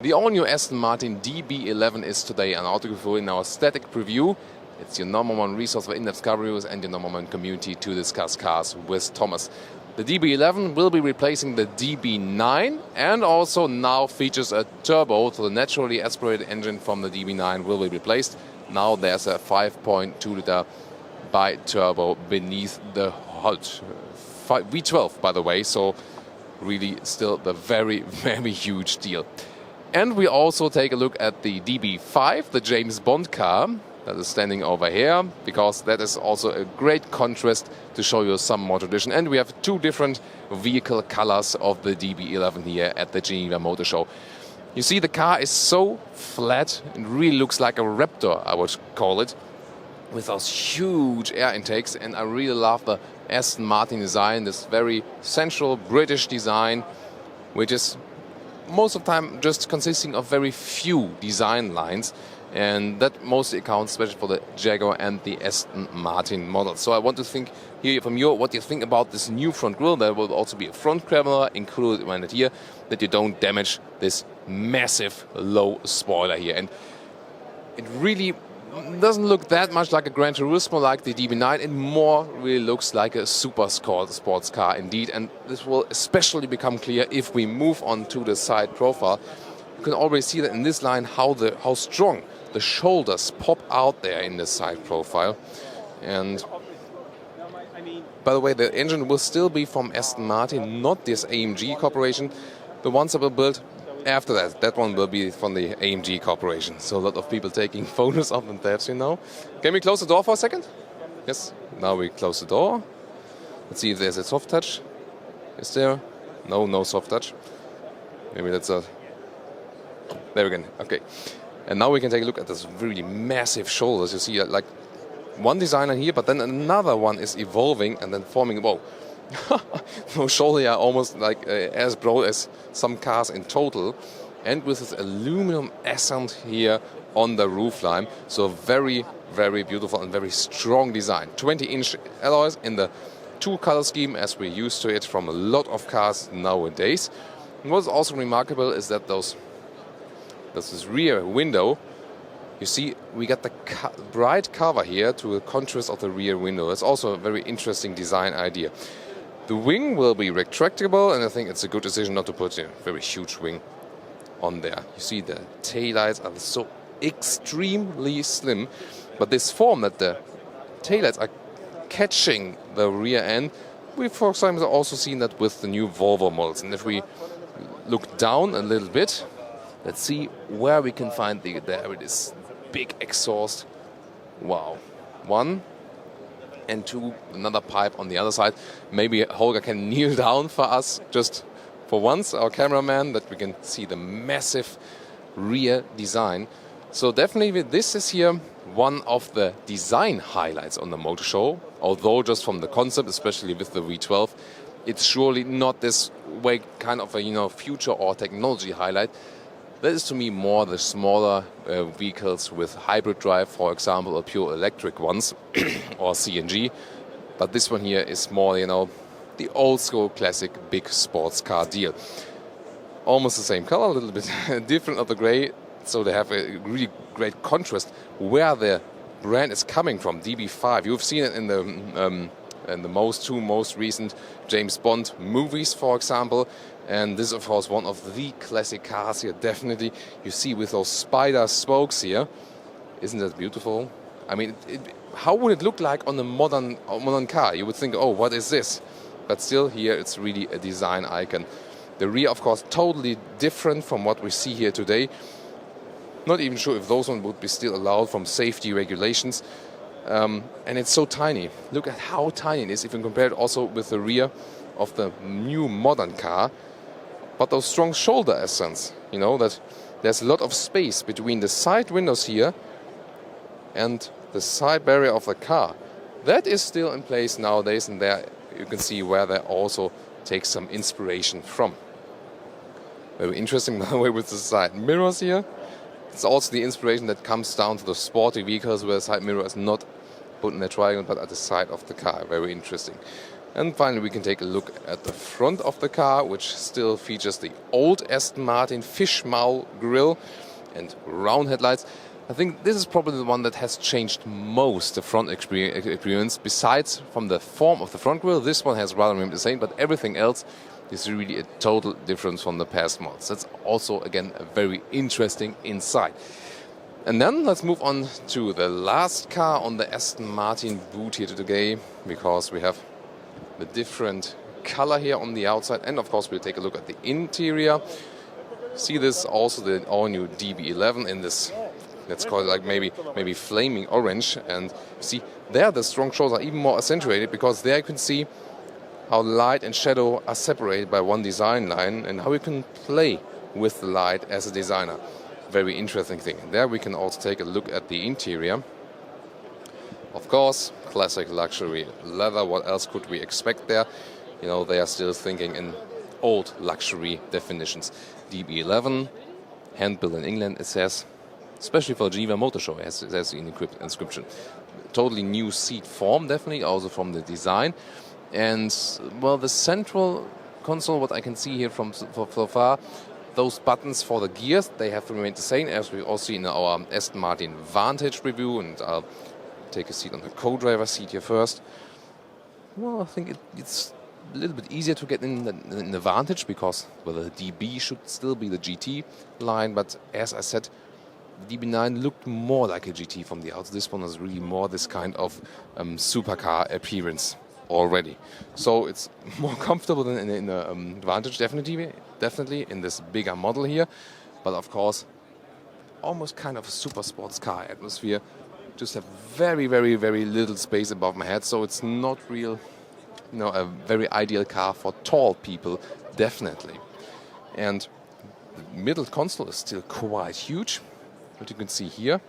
The all-new Aston Martin DB11 is today on Autogefühl in our static preview. It's your number one resource for in-depth car reviews and your number one community to discuss cars with Thomas. The DB11 will be replacing the DB9 and also now features a turbo, so the naturally aspirated engine from the DB9 will be replaced. Now there's a 5.2 liter bi-turbo beneath the hood. V12, by the way, so really still the very, very huge deal. And we also take a look at the DB5, the James Bond car that is standing over here, because that is also a great contrast to show you some more tradition. And we have two different vehicle colors of the DB11 here at the Geneva Motor Show. You see the car is so flat, it really looks like a Raptor, I would call it, with those huge air intakes. And I really love the Aston Martin design, this very central British design, which is most of the time just consisting of very few design lines, and that mostly accounts especially for the Jaguar and the Aston Martin models. So I want to hear from you what you think about this new front grille. There will also be a front camera included in it here, that you don't damage this massive low spoiler here. And it really doesn't look that much like a Gran Turismo like the DB9. It more really looks like a super sports car indeed, and this will especially become clear if we move on to the side profile. You can already see that in this line how strong the shoulders pop out there in the side profile. And by the way, the engine will still be from Aston Martin, not this AMG Corporation. The ones that were built after that one will be from the AMG Corporation. So a lot of people taking photos of themselves, you know. Can we close the door for a second? Yes, now we close the door. Let's see if there's a soft touch. Is there? No soft touch. Maybe that's a... There we go, okay. And now we can take a look at this really massive shoulders. You see like one designer here, but then another one is evolving and then forming, whoa. Those shoulders are almost like as broad as some cars in total, and with this aluminum accent here on the roofline. So very, very beautiful and very strong design. 20-inch alloys in the two color scheme as we're used to it from a lot of cars nowadays. And what's also remarkable is that this rear window, you see we got the bright cover here to the contrast of the rear window. That's also a very interesting design idea. The wing will be retractable, and I think it's a good decision not to put a very huge wing on there. You see the taillights are so extremely slim, but this form that the taillights are catching the rear end, we've for example also seen that with the new Volvo models. And if we look down a little bit, let's see where we can find there it is, big exhaust. Wow, one and two, another pipe on the other side. Maybe Holger can kneel down for us just for once, our cameraman, that we can see the massive rear design. So definitely this is here one of the design highlights on the motor show, although just from the concept, especially with the V12, it's surely not this way kind of a future or technology highlight. That is to me more the smaller vehicles with hybrid drive, for example, or pure electric ones, or CNG. But this one here is more, the old school classic big sports car deal. Almost the same color, a little bit different of the gray, so they have a really great contrast where the brand is coming from. DB5, you've seen it in the two most recent James Bond movies, for example. And this is, of course, one of the classic cars here, definitely. You see with those spider spokes here. Isn't that beautiful? I mean, how would it look like on a modern car? You would think, oh, what is this? But still, here it's really a design icon. The rear, of course, totally different from what we see here today. Not even sure if those ones would be still allowed from safety regulations. And it's so tiny. Look at how tiny it is if you compare it also with the rear of the new modern car. But those strong shoulder accents, that there's a lot of space between the side windows here and the side barrier of the car. That is still in place nowadays, and there you can see where they also take some inspiration from. Very interesting, by the way, with the side mirrors here. It's also the inspiration that comes down to the sporty vehicles where the side mirror is not put in a triangle but at the side of the car. Very interesting. And finally we can take a look at the front of the car, which still features the old Aston Martin fishbowl grille and round headlights. I think this is probably the one that has changed most the front experience. Besides from the form of the front grille, this one has rather remained the same, but everything else is really a total difference from the past models. That's also, again, a very interesting insight. And then let's move on to the last car on the Aston Martin boot here today, because we have the different color here on the outside, and of course we'll take a look at the interior. See this also the all-new DB11 in this, let's call it like maybe flaming orange. And see there the strong shows are even more accentuated, because there you can see how light and shadow are separated by one design line and how you can play with the light as a designer. Very interesting thing. And there we can also take a look at the interior. Of course, classic luxury leather. What else could we expect there? You know, they are still thinking in old luxury definitions. DB11, hand-built in England, it says. Especially for Geneva Motor Show, as the inscription. Totally new seat form, definitely, also from the design. And, well, the central console, what I can see here from so far, those buttons for the gears, they have remained the same, as we all see in our Aston Martin Vantage review. And I'll take a seat on the co-driver seat here first. Well, I think it's a little bit easier to get in the Vantage, because, well, the DB should still be the GT line. But as I said, the DB9 looked more like a GT from the outside. This one is really more this kind of supercar appearance already. So it's more comfortable than in the Vantage, definitely in this bigger model here. But of course, almost kind of a super sports car atmosphere. Just have very, very, very little space above my head. So it's not real, a very ideal car for tall people, definitely. And the middle console is still quite huge. What you can see here,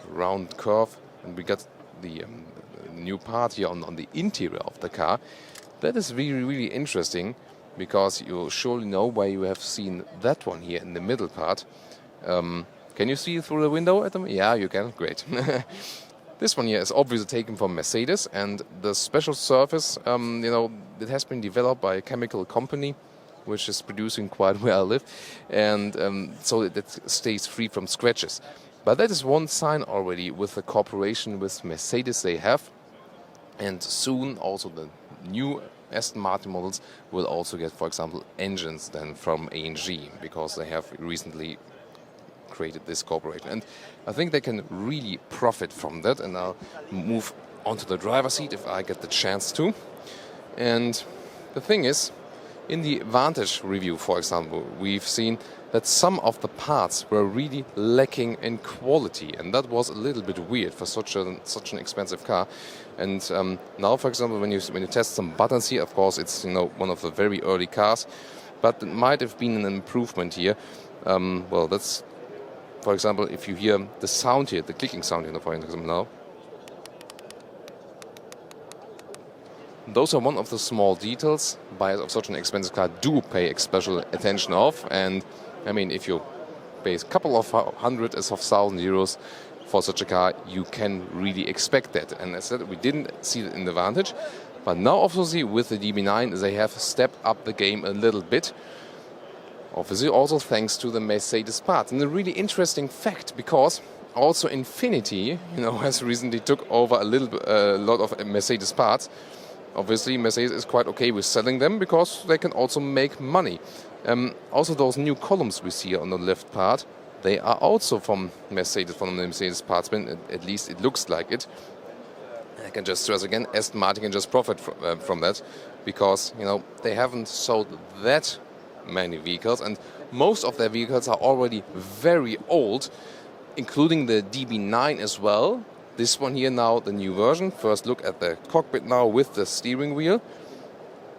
round curve, and we got the new part here on the interior of the car. That is really, really interesting, because you surely know why you have seen that one here in the middle part. Can you see through the window at them? Yeah, you can. Great. This one here is obviously taken from Mercedes, and the special surface, it has been developed by a chemical company which is producing quite where I live, and so that stays free from scratches. But that is one sign already with the cooperation with Mercedes they have, and soon also the new Aston Martin models will also get, for example, engines then from AMG, because they have recently created this cooperation. And I think they can really profit from that, and I'll move onto the driver's seat if I get the chance to. And the thing is, in the Vantage review, for example, we've seen that some of the parts were really lacking in quality, and that was a little bit weird for such an expensive car. And now, for example, when you test some buttons here, of course, it's one of the very early cars, but it might have been an improvement here. Well, that's, for example, if you hear the sound here, the clicking sound here, for example, now. Those are one of the small details buyers of such an expensive car do pay special attention of. And I mean, if you pay a couple of hundreds of thousand euros for such a car, you can really expect that. And as I said, we didn't see it in the Vantage, but now obviously with the DB9 they have stepped up the game a little bit. Obviously also thanks to the Mercedes parts. And a really interesting fact, because also Infiniti, has recently took over a lot of Mercedes parts. Obviously, Mercedes is quite okay with selling them, because they can also make money. Also, those new columns we see on the left part, they are also from Mercedes, from the Mercedes parts bin. At least it looks like it. I can just stress again, Aston Martin can just profit from that, because they haven't sold that many vehicles, and most of their vehicles are already very old, including the DB9 as well. This one here now, the new version. First look at the cockpit now with the steering wheel.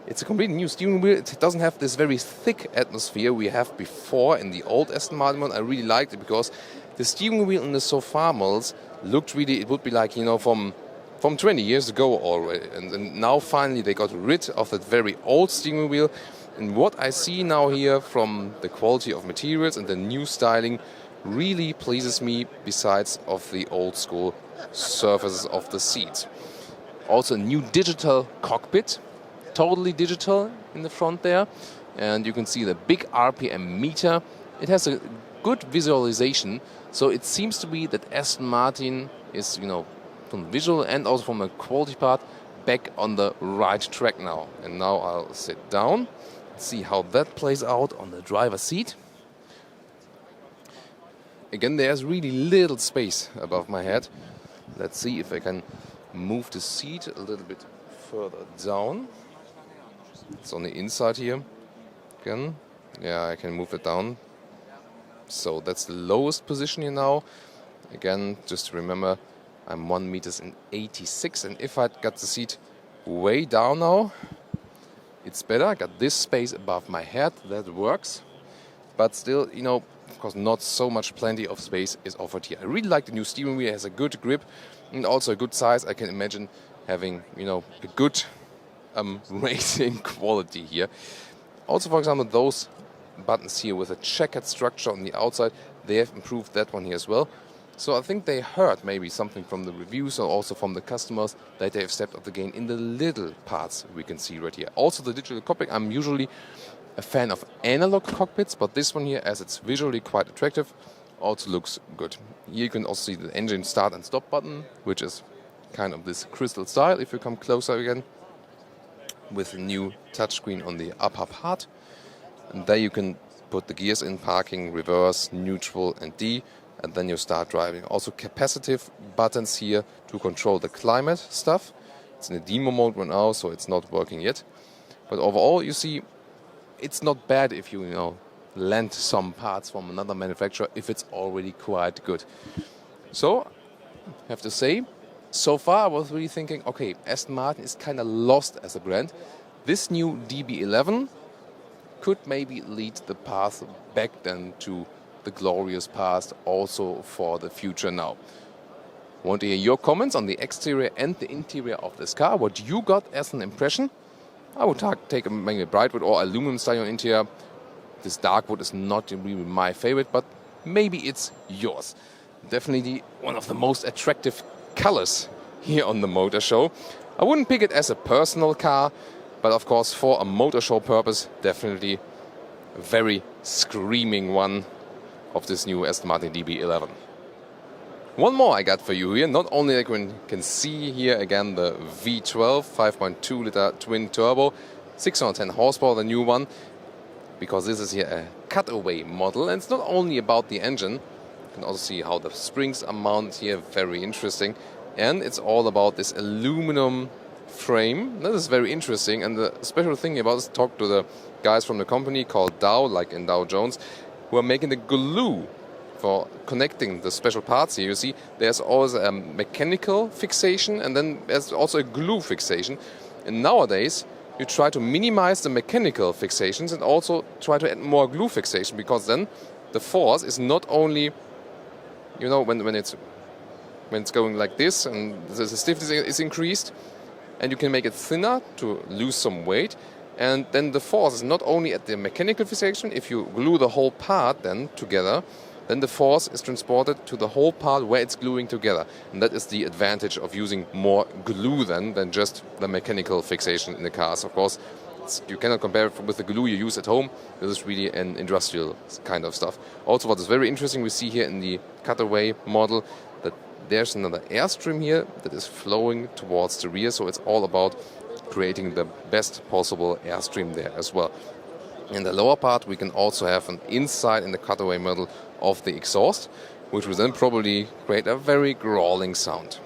It's a completely new steering wheel. It doesn't have this very thick atmosphere we have before in the old Aston Martin one. I really liked it, because the steering wheel in the so far models looked really, it would be like, from 20 years ago already. And now finally they got rid of that very old steering wheel. And what I see now here from the quality of materials and the new styling really pleases me, besides of the old school surfaces of the seats. Also a new digital cockpit, totally digital in the front there. And you can see the big RPM meter. It has a good visualization, so it seems to be that Aston Martin is, from the visual and also from a quality part, back on the right track now. And now I'll sit down, see how that plays out on the driver's seat. Again, there's really little space above my head. Let's see if I can move the seat a little bit further down. It's on the inside here. Again, yeah, I can move it down. So that's the lowest position here now. Again, just to remember, I'm 1.86 m, and if I got the seat way down now, it's better. I got this space above my head, that works. But still, of course, not so much, plenty of space is offered here. I really like the new steering wheel. It has a good grip and also a good size. I can imagine having, a good racing quality here. Also, for example, those buttons here with a checkered structure on the outside, they have improved that one here as well. So I think they heard maybe something from the reviews or also from the customers that they have stepped up the game in the little parts we can see right here. Also the digital cockpit, I'm usually a fan of analog cockpits, but this one here, as it's visually quite attractive, also looks good. Here you can also see the engine start and stop button, which is kind of this crystal style if you come closer again, with a new touchscreen on the upper part. And there you can put the gears in: parking, reverse, neutral and D, and then you start driving. Also capacitive buttons here to control the climate stuff. It's in a demo mode right now, so it's not working yet. But overall, you see, it's not bad if you, lend some parts from another manufacturer if it's already quite good. So, I have to say, so far I was really thinking, okay, Aston Martin is kind of lost as a brand. This new DB11 could maybe lead the path back then to the glorious past, also for the future now. Want to hear your comments on the exterior and the interior of this car? What you got as an impression? I would take maybe a bright wood or aluminum style interior. This dark wood is not really my favorite, but maybe it's yours. Definitely one of the most attractive colors here on the motor show. I wouldn't pick it as a personal car, but of course for a motor show purpose, definitely a very screaming one of this new Aston Martin DB11. One more I got for you here. Not only you can see here again the V12 5.2 liter twin turbo, 610 horsepower, the new one, because this is here a cutaway model, and it's not only about the engine. You can also see how the springs are mounted here, very interesting. And it's all about this aluminum frame. That is very interesting, and the special thing about this, talk to the guys from the company called Dow, like in Dow Jones, who are making the glue for connecting the special parts here. You see, there's always a mechanical fixation, and then there's also a glue fixation. And nowadays, you try to minimize the mechanical fixations and also try to add more glue fixation, because then the force is not only, when it's going like this and the stiffness is increased, and you can make it thinner to lose some weight. And then the force is not only at the mechanical fixation. If you glue the whole part then together, then the force is transported to the whole part where it's gluing together. And that is the advantage of using more glue than just the mechanical fixation in the cars. Of course, you cannot compare it with the glue you use at home. This is really an industrial kind of stuff. Also, what is very interesting, we see here in the cutaway model that there's another airstream here that is flowing towards the rear. So it's all about creating the best possible airstream there as well. In the lower part, we can also have an inside in the cutaway model of the exhaust, which will then probably create a very growling sound.